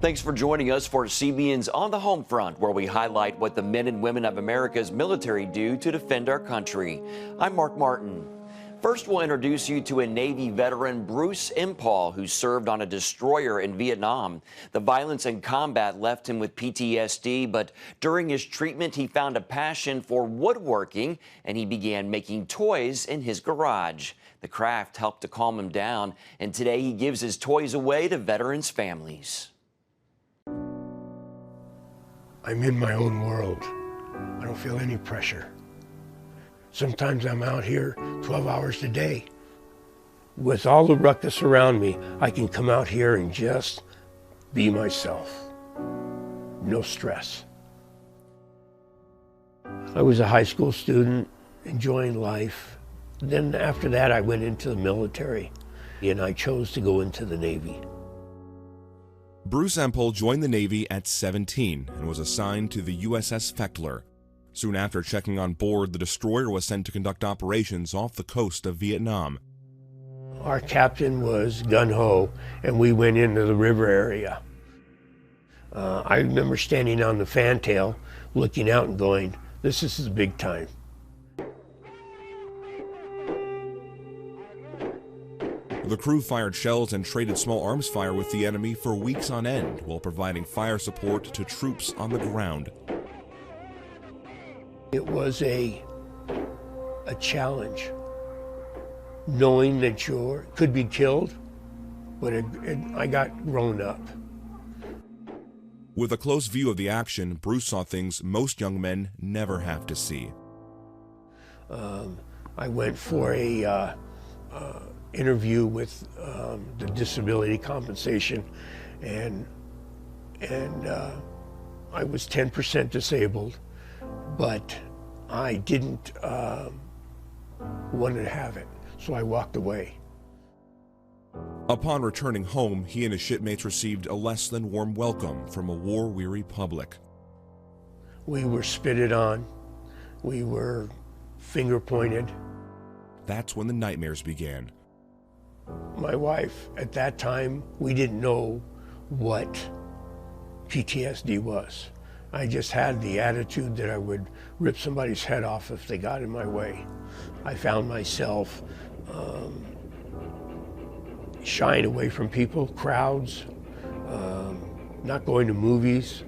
Thanks for joining us for CBN's On the Home Front, where we highlight what the men and women of America's military do to defend our country. I'm Mark Martin. First, we'll introduce you to a Navy veteran, Bruce Impal, who served on a destroyer in Vietnam. The violence and combat left him with PTSD, but during his treatment, he found a passion for woodworking, and he began making toys in his garage. The craft helped to calm him down, and today he gives his toys away to veterans' families. I'm in my own world. I don't feel any pressure. Sometimes I'm out here 12 hours a day. With all the ruckus around me, I can come out here and just be myself. No stress. I was a high school student, enjoying life. Then after that, I went into the military, and I chose to go into the Navy. Bruce Impal joined the Navy at 17 and was assigned to the USS Feckler. Soon after checking on board, the destroyer was sent to conduct operations off the coast of Vietnam. Our captain was gung-ho, and we went into the river area. I remember standing on the fantail, looking out and going, this is the big time. The crew fired shells and traded small arms fire with the enemy for weeks on end while providing fire support to troops on the ground. It was a challenge, knowing that you could be killed, but I got grown up. With a close view of the action, Bruce saw things most young men never have to see. I went for a interview with the disability compensation, and I was 10% disabled, but I didn't want to have it, so I walked away. Upon returning home, he and his shipmates received a less than warm welcome from a war-weary public. We were spitted on, we were finger pointed. That's when the nightmares began. My wife, at that time, we didn't know what PTSD was. I just had the attitude that I would rip somebody's head off if they got in my way. I found myself shying away from people, crowds, not going to movies.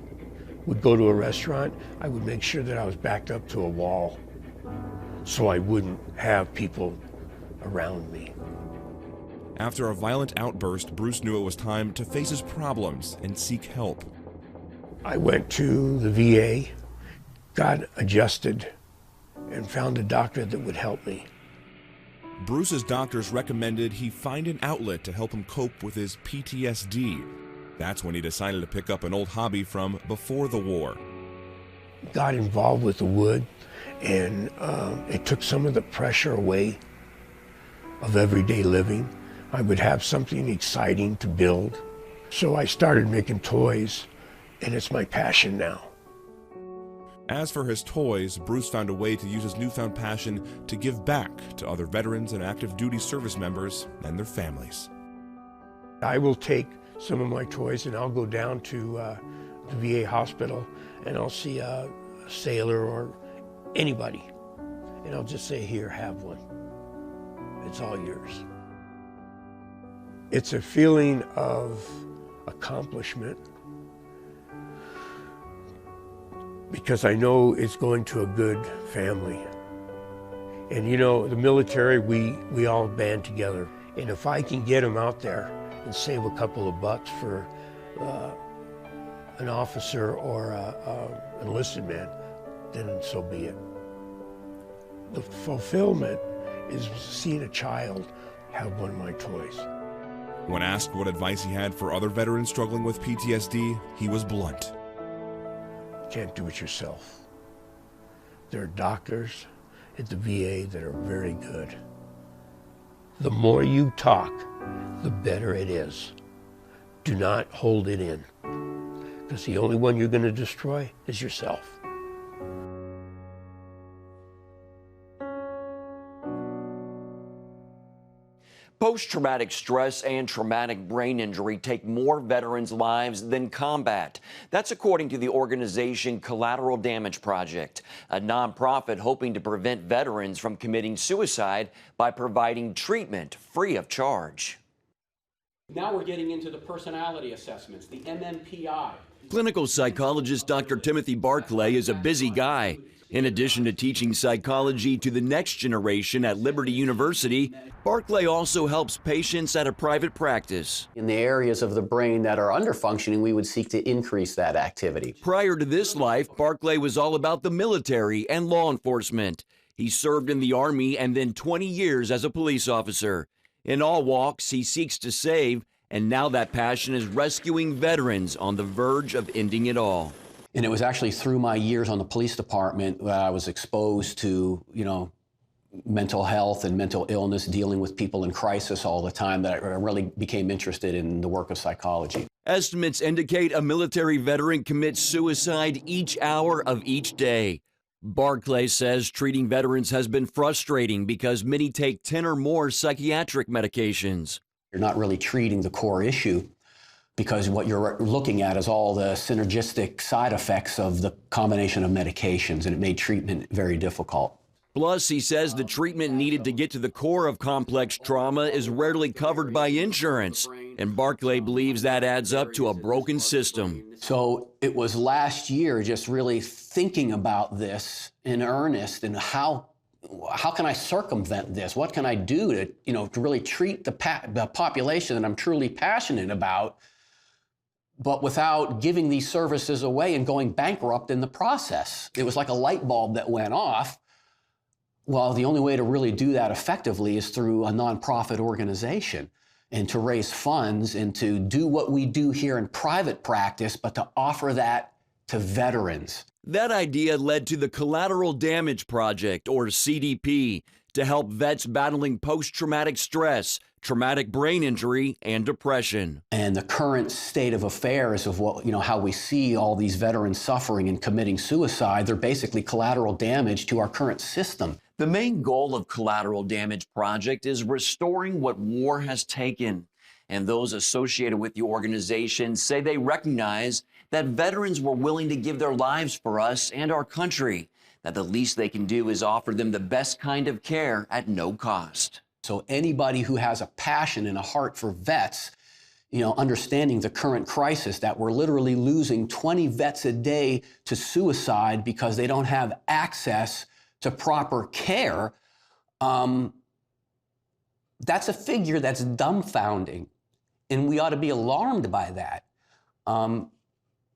Would go to a restaurant, I would make sure that I was backed up to a wall so I wouldn't have people around me. After a violent outburst, Bruce knew it was time to face his problems and seek help. I went to the VA, got adjusted, and found a doctor that would help me. Bruce's doctors recommended he find an outlet to help him cope with his PTSD. That's when he decided to pick up an old hobby from before the war. Got involved with the wood, and it took some of the pressure away of everyday living. I would have something exciting to build. So I started making toys, and it's my passion now. As for his toys, Bruce found a way to use his newfound passion to give back to other veterans and active duty service members and their families. I will take some of my toys and I'll go down to the VA hospital and I'll see a sailor or anybody, and I'll just say, here, have one. It's all yours. It's a feeling of accomplishment because I know it's going to a good family. And you know, the military, we all band together. And if I can get them out there and save a couple of bucks for an officer or an enlisted man, then so be it. The fulfillment is seeing a child have one of my toys. When asked what advice he had for other veterans struggling with PTSD, he was blunt. You can't do it yourself. There are doctors at the VA that are very good. The more you talk, the better it is. Do not hold it in, because the only one you're going to destroy is yourself. Post-traumatic stress and traumatic brain injury take more veterans' lives than combat. That's according to the organization Collateral Project, a nonprofit hoping to prevent veterans from committing suicide by providing treatment free of charge. Now we're getting into the personality assessments, the MMPI. Clinical psychologist Dr. Timothy Barclay is a busy guy. In addition to teaching psychology to the next generation at Liberty University, Barclay also helps patients at a private practice. In the areas of the brain that are underfunctioning, we would seek to increase that activity. Prior to this life, Barclay was all about the military and law enforcement. He served in the Army and then 20 years as a police officer. In all walks, he seeks to save, and now that passion is rescuing veterans on the verge of ending it all. And it was actually through my years on the police department that I was exposed to, mental health and mental illness, dealing with people in crisis all the time, that I really became interested in the work of psychology. Estimates indicate a military veteran commits suicide each hour of each day. Barclay says treating veterans has been frustrating because many take 10 or more psychiatric medications. You're not really treating the core issue, because what you're looking at is all the synergistic side effects of the combination of medications, and it made treatment very difficult. Plus, he says the treatment needed to get to the core of complex trauma is rarely covered by insurance, and Barclay believes that adds up to a broken system. So it was last year just really thinking about this in earnest, and how can I circumvent this? What can I do to really treat the population that I'm truly passionate about, but without giving these services away and going bankrupt in the process? It was like a light bulb that went off. Well, the only way to really do that effectively is through a nonprofit organization, and to raise funds and to do what we do here in private practice, but to offer that to veterans. That idea led to the Collateral Project, or CDP, to help vets battling post-traumatic stress, traumatic brain injury, and depression. And the current state of affairs of how we see all these veterans suffering and committing suicide, they're basically collateral damage to our current system. The main goal of Collateral Project is restoring what war has taken. And those associated with the organization say they recognize that veterans were willing to give their lives for us and our country, that the least they can do is offer them the best kind of care at no cost. So anybody who has a passion and a heart for vets, understanding the current crisis, that we're literally losing 20 vets a day to suicide because they don't have access to proper care, that's a figure that's dumbfounding, and we ought to be alarmed by that.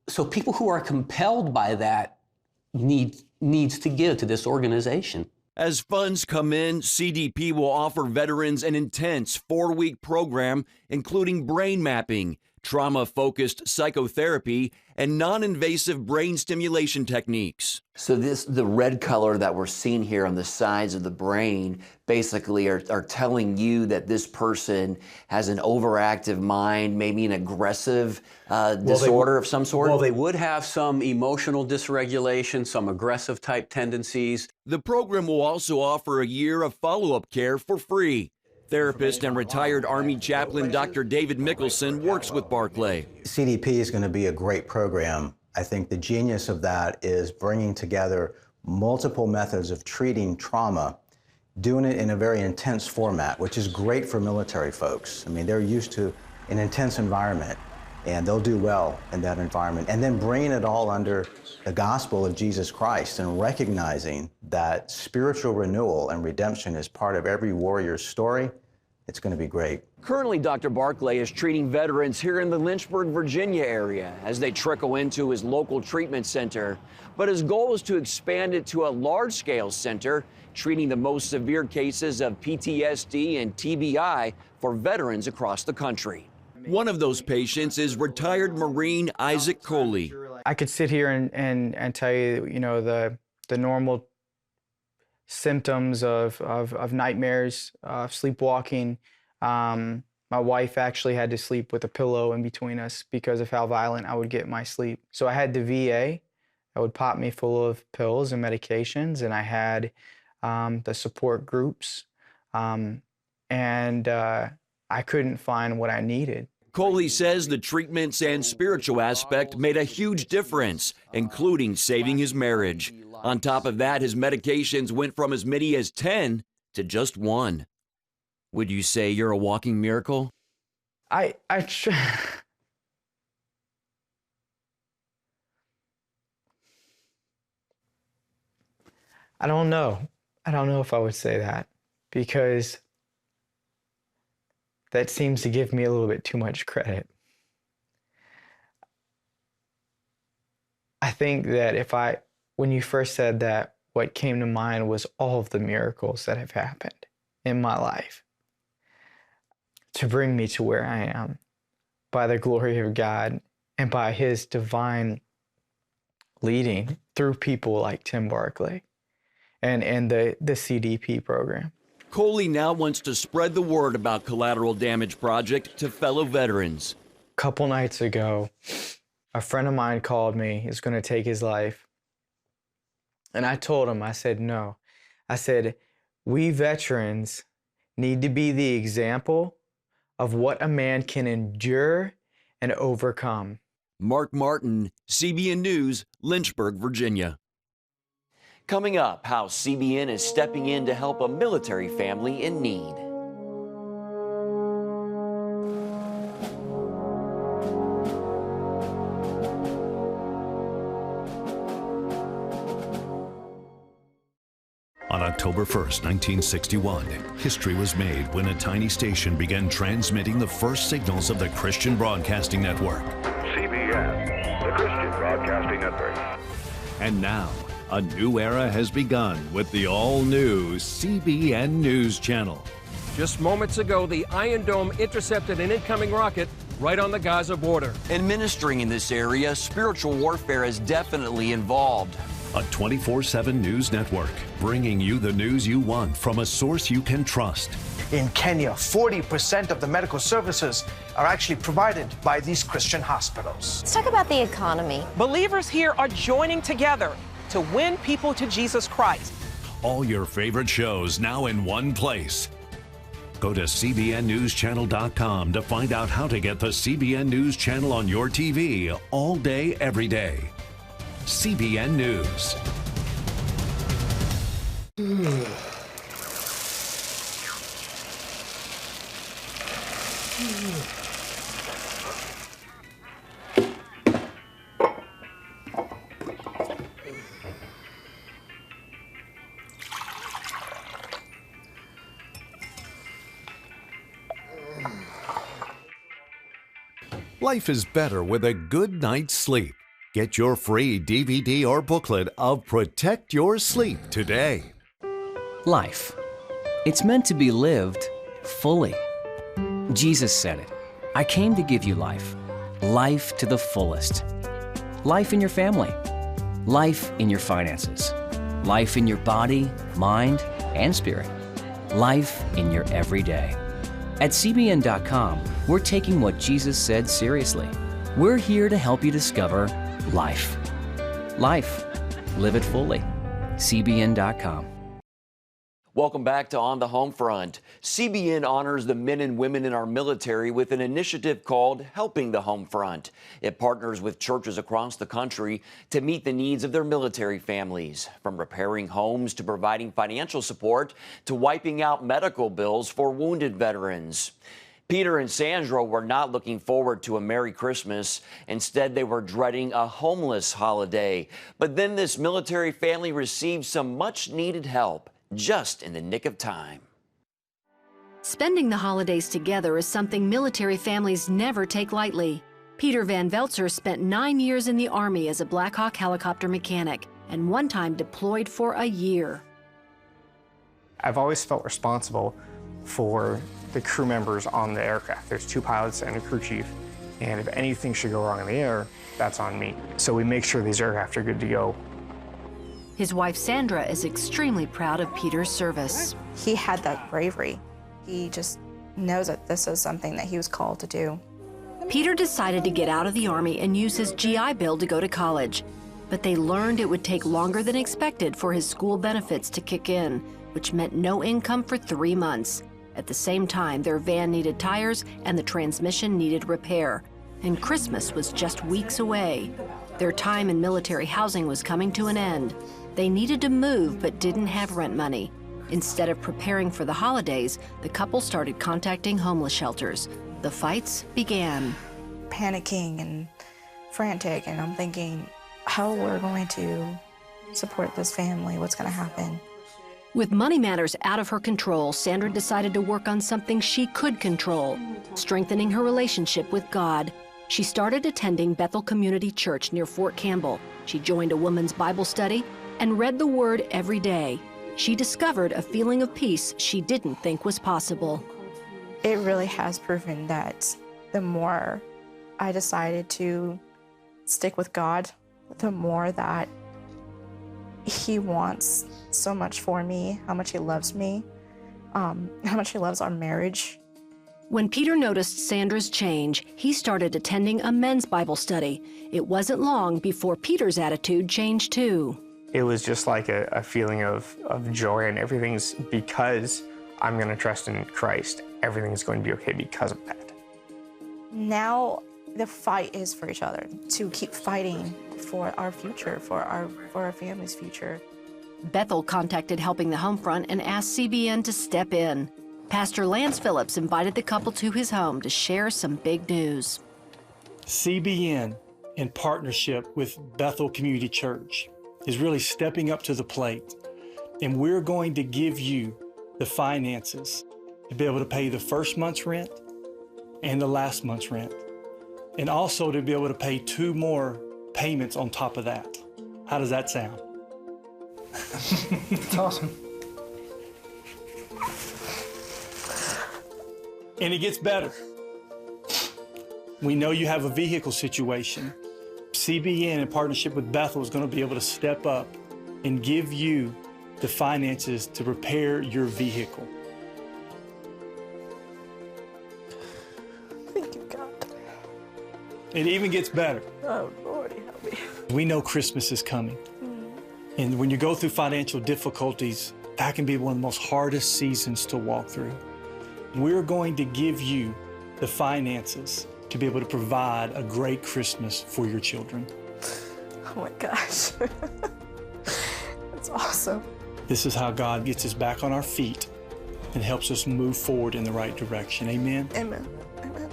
So people who are compelled by that needs to give to this organization. As funds come in, CDP will offer veterans an intense 4-week program, including brain mapping, trauma-focused psychotherapy, and non-invasive brain stimulation techniques. So the red color that we're seeing here on the sides of the brain basically are telling you that this person has an overactive mind, maybe an aggressive disorder of some sort? Well, they would have some emotional dysregulation, some aggressive type tendencies. The program will also offer a year of follow-up care for free. Therapist and retired Army chaplain Dr. David Mickelson works with Barclay. CDP is going to be a great program. I think the genius of that is bringing together multiple methods of treating trauma, doing it in a very intense format, which is great for military folks. I mean, they're used to an intense environment, and they'll do well in that environment. And then bringing it all under the gospel of Jesus Christ and recognizing that spiritual renewal and redemption is part of every warrior's story. It's going to be great. Currently, Dr. Barclay is treating veterans here in the Lynchburg, Virginia area as they trickle into his local treatment center. But his goal is to expand it to a large-scale center, treating the most severe cases of PTSD and TBI for veterans across the country. One of those patients is retired Marine Isaac Coley. I could sit here and tell you, the normal symptoms of nightmares, sleepwalking. My wife actually had to sleep with a pillow in between us because of how violent I would get in my sleep. So I had the VA that would pop me full of pills and medications, and I had the support groups. And I couldn't find what I needed. Coley says the treatments and spiritual aspect made a huge difference, including saving his marriage. On top of that, his medications went from as many as 10 to just 1. Would you say you're a walking miracle? I don't know. I don't know if I would say that, because that seems to give me a little bit too much credit. I think that when you first said that, what came to mind was all of the miracles that have happened in my life to bring me to where I am by the glory of God and by His divine leading through people like Tim Barclay and the CDP program. Coley now wants to spread the word about Collateral Damage Project to fellow veterans. A couple nights ago, a friend of mine called me. He was going to take his life. And I told him, I said, no. I said, we veterans need to be the example of what a man can endure and overcome. Mark Martin, CBN News, Lynchburg, Virginia. Coming up, how CBN is stepping in to help a military family in need. On October 1st, 1961, history was made when a tiny station began transmitting the first signals of the Christian Broadcasting Network. CBN, the Christian Broadcasting Network. And now, a new era has begun with the all-new CBN News Channel. Just moments ago, the Iron Dome intercepted an incoming rocket right on the Gaza border. In ministering in this area, spiritual warfare is definitely involved. A 24/7 news network, bringing you the news you want from a source you can trust. In Kenya, 40% of the medical services are actually provided by these Christian hospitals. Let's talk about the economy. Believers here are joining together to win people to Jesus Christ. All your favorite shows now in one place. Go to cbnnewschannel.com to find out how to get the CBN News Channel on your TV all day, every day. CBN News. Life is better with a good night's sleep. Get your free DVD or booklet of Protect Your Sleep today. Life. It's meant to be lived fully. Jesus said it. I came to give you life. Life to the fullest. Life in your family. Life in your finances. Life in your body, mind, and spirit. Life in your everyday. At CBN.com, we're taking what Jesus said seriously. We're here to help you discover life. Life. Live it fully. CBN.com. Welcome back to On the Home Front. CBN honors the men and women in our military with an initiative called Helping the Home Front. It partners with churches across the country to meet the needs of their military families, from repairing homes to providing financial support to wiping out medical bills for wounded veterans. Peter and Sandra were not looking forward to a Merry Christmas. Instead, they were dreading a homeless holiday. But then this military family received some much-needed help just in the nick of time. Spending the holidays together is something military families never take lightly. Peter Van Veltzer spent 9 years in the Army as a Black Hawk helicopter mechanic and one time deployed for a year. I've always felt responsible for the crew members on the aircraft. There's 2 pilots and a crew chief, and if anything should go wrong in the air, that's on me. So we make sure these aircraft are good to go. His wife Sandra is extremely proud of Peter's service. He had that bravery. He just knows that this is something that he was called to do. Peter decided to get out of the Army and use his GI Bill to go to college. But they learned it would take longer than expected for his school benefits to kick in, which meant no income for 3 months. At the same time, their van needed tires and the transmission needed repair. And Christmas was just weeks away. Their time in military housing was coming to an end. They needed to move but didn't have rent money. Instead of preparing for the holidays, the couple started contacting homeless shelters. The fights began. Panicking and frantic, and I'm thinking, how we're going to support this family, what's going to happen. With money matters out of her control, Sandra decided to work on something she could control, strengthening her relationship with God. She started attending Bethel Community Church near Fort Campbell. She joined a women's Bible study and read the Word every day. She discovered a feeling of peace she didn't think was possible. It really has proven that the more I decided to stick with God, the more that He wants so much for me, how much He loves me, how much He loves our marriage. When Peter noticed Sandra's change, he started attending a men's Bible study. It wasn't long before Peter's attitude changed too. It was just like a feeling of joy, and everything's because I'm going to trust in Christ. Everything's going to be okay because of that. Now the fight is for each other, to keep fighting for our future, for our family's future. Bethel contacted Helping the Homefront and asked CBN to step in. Pastor Lance Phillips invited the couple to his home to share some big news. CBN, in partnership with Bethel Community Church, is really stepping up to the plate. And we're going to give you the finances to be able to pay the first month's rent and the last month's rent. And also to be able to pay 2 more payments on top of that. How does that sound? It's awesome. And it gets better. We know you have a vehicle situation. CBN, in partnership with Bethel, is going to be able to step up and give you the finances to repair your vehicle. Thank you, God. It even gets better. Oh, Lordy, help me. We know Christmas is coming. And when you go through financial difficulties, that can be one of the most hardest seasons to walk through. We're going to give you the finances to be able to provide a great Christmas for your children. Oh my gosh. That's awesome. This is how God gets us back on our feet and helps us move forward in the right direction. Amen? Amen. Amen.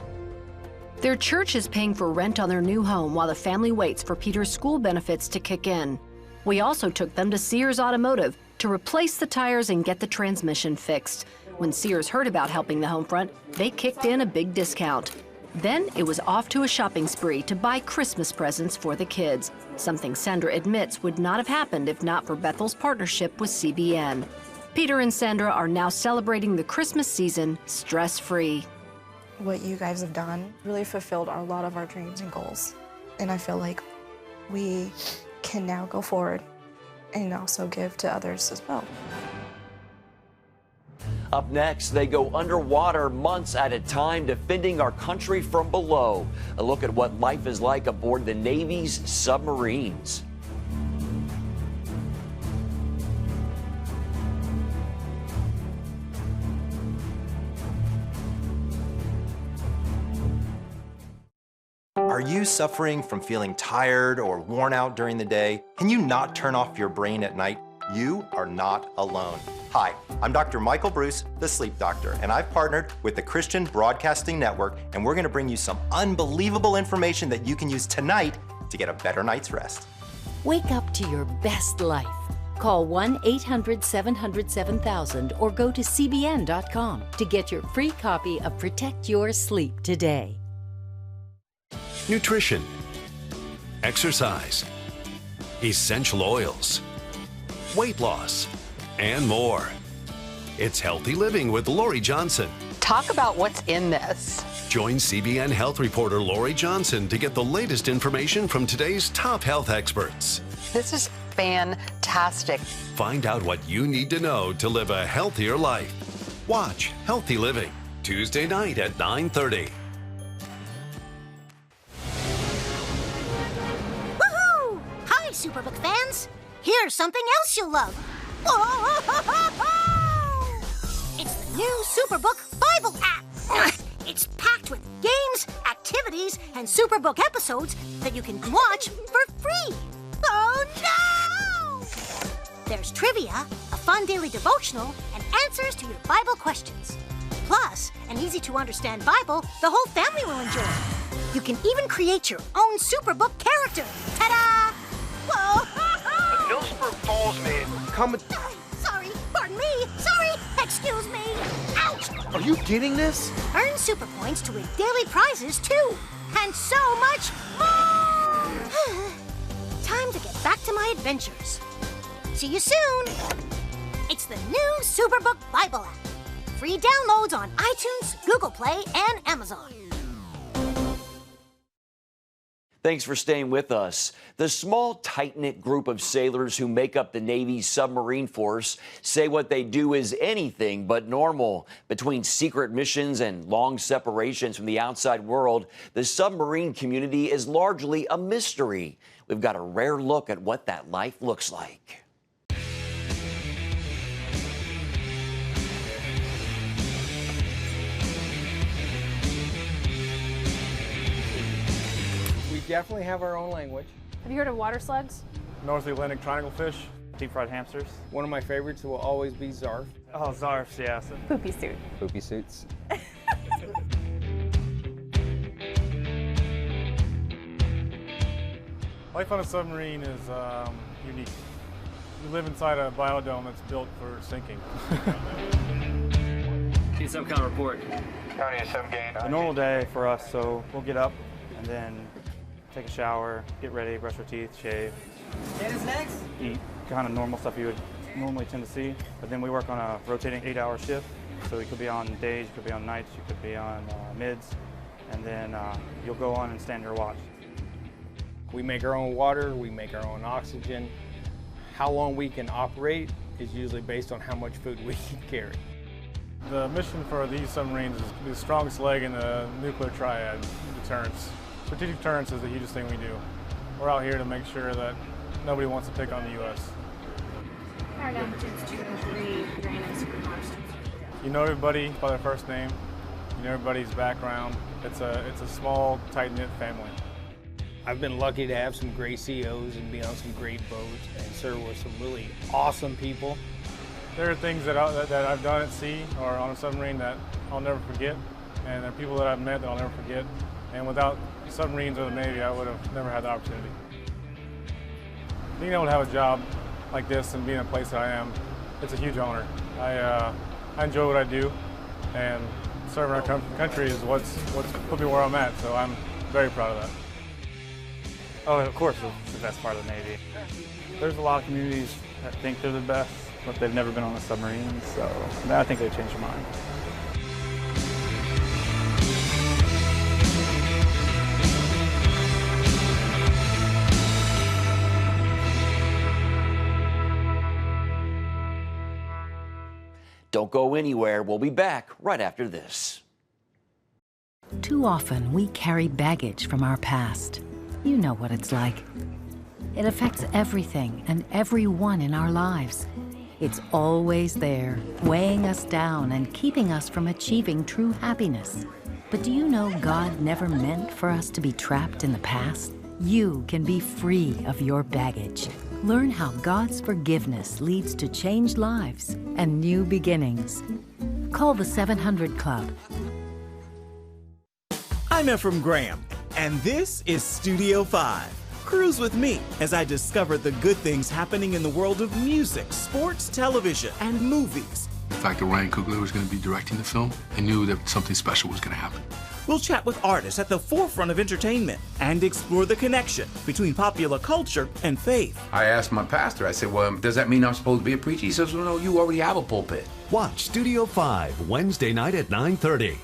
Their church is paying for rent on their new home while the family waits for Peter's school benefits to kick in. We also took them to Sears Automotive to replace the tires and get the transmission fixed. When Sears heard about Helping the Homefront, they kicked in a big discount. Then it was off to a shopping spree to buy Christmas presents for the kids, something Sandra admits would not have happened if not for Bethel's partnership with CBN. Peter and Sandra are now celebrating the Christmas season stress-free. What you guys have done really fulfilled a lot of our dreams and goals. And I feel like we can now go forward and also give to others as well. Up next, they go underwater months at a time, defending our country from below. A look at what life is like aboard the Navy's submarines. Are you suffering from feeling tired or worn out during the day? Can you not turn off your brain at night? You are not alone. Hi, I'm Dr. Michael Bruce, the sleep doctor, and I've partnered with the Christian Broadcasting Network, and we're going to bring you some unbelievable information that you can use tonight to get a better night's rest. Wake up to your best life. Call 1-800-700-7000 or go to cbn.com to get your free copy of Protect Your Sleep today. Nutrition, exercise, essential oils, weight loss, and more. It's Healthy Living with Lori Johnson. Talk about what's in this. Join CBN health reporter Lori Johnson to get the latest information from today's top health experts. This is fantastic. Find out what you need to know to live a healthier life. Watch Healthy Living, Tuesday night at 9:30. Woohoo! Hi, Superbook fans. Here's something else you'll love. It's the new Superbook Bible app. It's packed with games, activities, and Superbook episodes that you can watch for free. Oh no! There's trivia, a fun daily devotional, and answers to your Bible questions. Plus, an easy-to-understand Bible the whole family will enjoy. You can even create your own Superbook character. Ta-da! Whoa! Millsburg Falls man, come with... Sorry, pardon me. Sorry, excuse me. Ouch! Are you getting this? Earn super points to win daily prizes, too. And so much more! Time to get back to my adventures. See you soon. It's the new Superbook Bible app. Free downloads on iTunes, Google Play, and Amazon. Thanks for staying with us. The small, tight-knit group of sailors who make up the Navy's submarine force say what they do is anything but normal. Between secret missions and long separations from the outside world, the submarine community is largely a mystery. We've got a rare look at what that life looks like. Definitely have our own language. Have you heard of water slugs? North Atlantic triangle fish, deep fried hamsters. One of my favorites will always be Zarf. Oh, Zarfs, yeah. Poopy suit. Poopy suits. Life on a submarine is unique. You live inside a biodome that's built for sinking. Need some kind of report. County SM gain. A normal day for us, so we'll get up and then take a shower, get ready, brush our teeth, shave. Dennis next? Eat kind of normal stuff you would normally tend to see. But then we work on a rotating 8-hour shift. So you could be on days, you could be on nights, you could be on mids. And then you'll go on and stand your watch. We make our own water, we make our own oxygen. How long we can operate is usually based on how much food we can carry. The mission for these submarines is the strongest leg in the nuclear triad, deterrence. Strategic deterrence is the hugest thing we do. We're out here to make sure that nobody wants to pick on the U.S. How are temperatures 2 and 3 during a supermarket? You know everybody by their first name. You know everybody's background. It's a small, tight-knit family. I've been lucky to have some great CEOs and be on some great boats and serve with some really awesome people. There are things that I've done at sea or on a submarine that I'll never forget, and there are people that I've met that I'll never forget. And without submarines or the Navy, I would have never had the opportunity. Being able to have a job like this and being in a place that I am, it's a huge honor. I enjoy what I do, and serving our country is what's put me where I'm at, so I'm very proud of that. Oh, and of course, it's the best part of the Navy. There's a lot of communities that think they're the best, but they've never been on a submarine, so I think they changed their mind. Don't go anywhere. We'll be back right after this. Too often, we carry baggage from our past. You know what it's like. It affects everything and everyone in our lives. It's always there, weighing us down and keeping us from achieving true happiness. But do you know God never meant for us to be trapped in the past? You can be free of your baggage. Learn how God's forgiveness leads to changed lives and new beginnings. Call the 700 Club. I'm Ephraim Graham, and this is Studio 5. Cruise with me as I discover the good things happening in the world of music, sports, television, and movies. The fact that Ryan Coogler was going to be directing the film, I knew that something special was going to happen. We'll chat with artists at the forefront of entertainment and explore the connection between popular culture and faith. I asked my pastor, I said, well, does that mean I'm supposed to be a preacher? He says, well, no, you already have a pulpit. Watch Studio 5 Wednesday night at 9:30.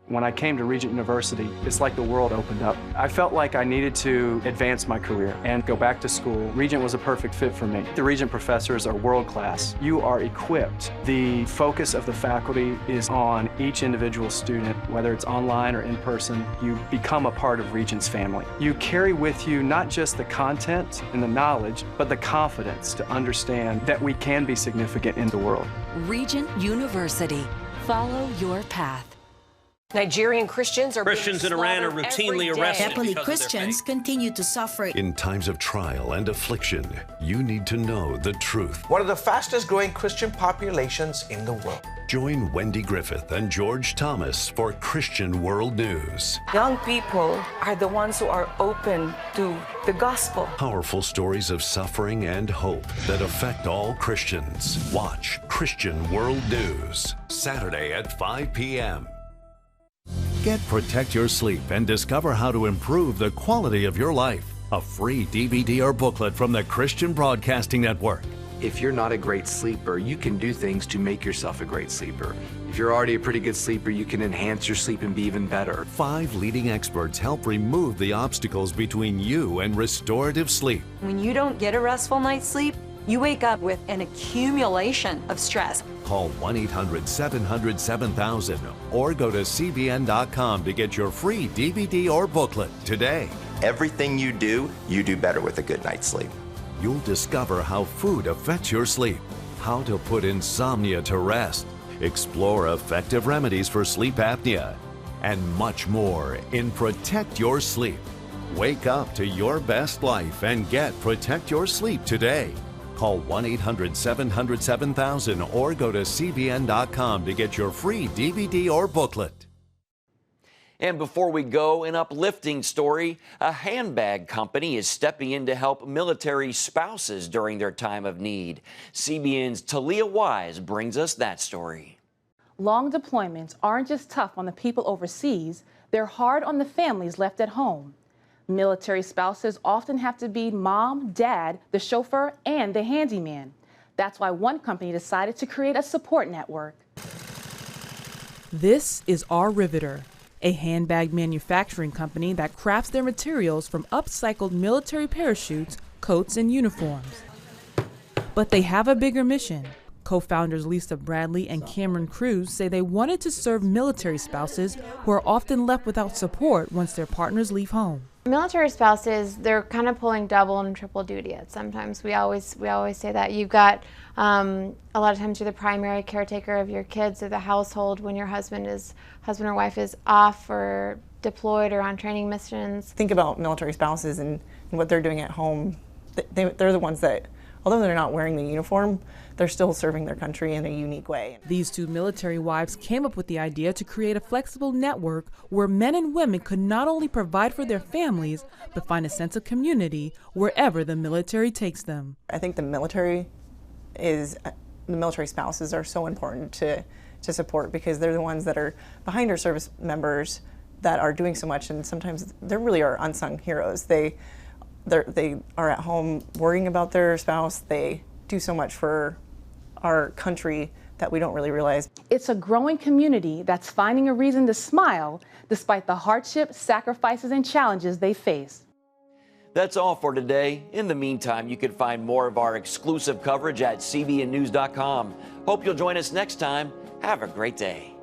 When I came to Regent University, it's like the world opened up. I felt like I needed to advance my career and go back to school. Regent was a perfect fit for me. The Regent professors are world class. You are equipped. The focus of the faculty is on each individual student, whether it's online or in person. You become a part of Regent's family. You carry with you not just the content and the knowledge, but the confidence to understand that we can be significant in the world. Regent University. Follow your path. Nigerian Christians are Christians in Iran are routinely arrested. Happily, Christians continue to suffer. In times of trial and affliction, you need to know the truth. One of the fastest growing Christian populations in the world. Join Wendy Griffith and George Thomas for Christian World News. Young people are the ones who are open to the gospel. Powerful stories of suffering and hope that affect all Christians. Watch Christian World News, Saturday at 5 p.m. Get Protect Your Sleep and discover how to improve the quality of your life. A free DVD or booklet from the Christian Broadcasting Network. If you're not a great sleeper, you can do things to make yourself a great sleeper. If you're already a pretty good sleeper, you can enhance your sleep and be even better. 5 leading experts help remove the obstacles between you and restorative sleep. When you don't get a restful night's sleep, you wake up with an accumulation of stress. Call 1-800-700-7000 or go to CBN.com to get your free DVD or booklet today. Everything you do better with a good night's sleep. You'll discover how food affects your sleep, how to put insomnia to rest, explore effective remedies for sleep apnea, and much more in Protect Your Sleep. Wake up to your best life and get Protect Your Sleep today. Call 1-800-700-7000 or go to CBN.com to get your free DVD or booklet. And before we go, an uplifting story. A handbag company is stepping in to help military spouses during their time of need. CBN's Talia Wise brings us that story. Long deployments aren't just tough on the people overseas, they're hard on the families left at home. Military spouses often have to be mom, dad, the chauffeur, and the handyman. That's why one company decided to create a support network. This is Our Riveter, a handbag manufacturing company that crafts their materials from upcycled military parachutes, coats, and uniforms. But they have a bigger mission. Co-founders Lisa Bradley and Cameron Cruz say they wanted to serve military spouses who are often left without support once their partners leave home. Military spouses, they're kind of pulling double and triple duty at sometimes. We always say that. You've got, a lot of times you're the primary caretaker of your kids or the household when your husband or wife is off or deployed or on training missions. Think about military spouses and what they're doing at home. They're the ones that, although they're not wearing the uniform, they're still serving their country in a unique way. These two military wives came up with the idea to create a flexible network where men and women could not only provide for their families, but find a sense of community wherever the military takes them. I think the military spouses are so important to support because they're the ones that are behind our service members that are doing so much, and sometimes they really are unsung heroes. They are at home worrying about their spouse. They do so much for our country that we don't really realize. It's a growing community that's finding a reason to smile despite the hardships, sacrifices, and challenges they face. That's all for today. In the meantime, you can find more of our exclusive coverage at cbnnews.com. Hope you'll join us next time. Have a great day.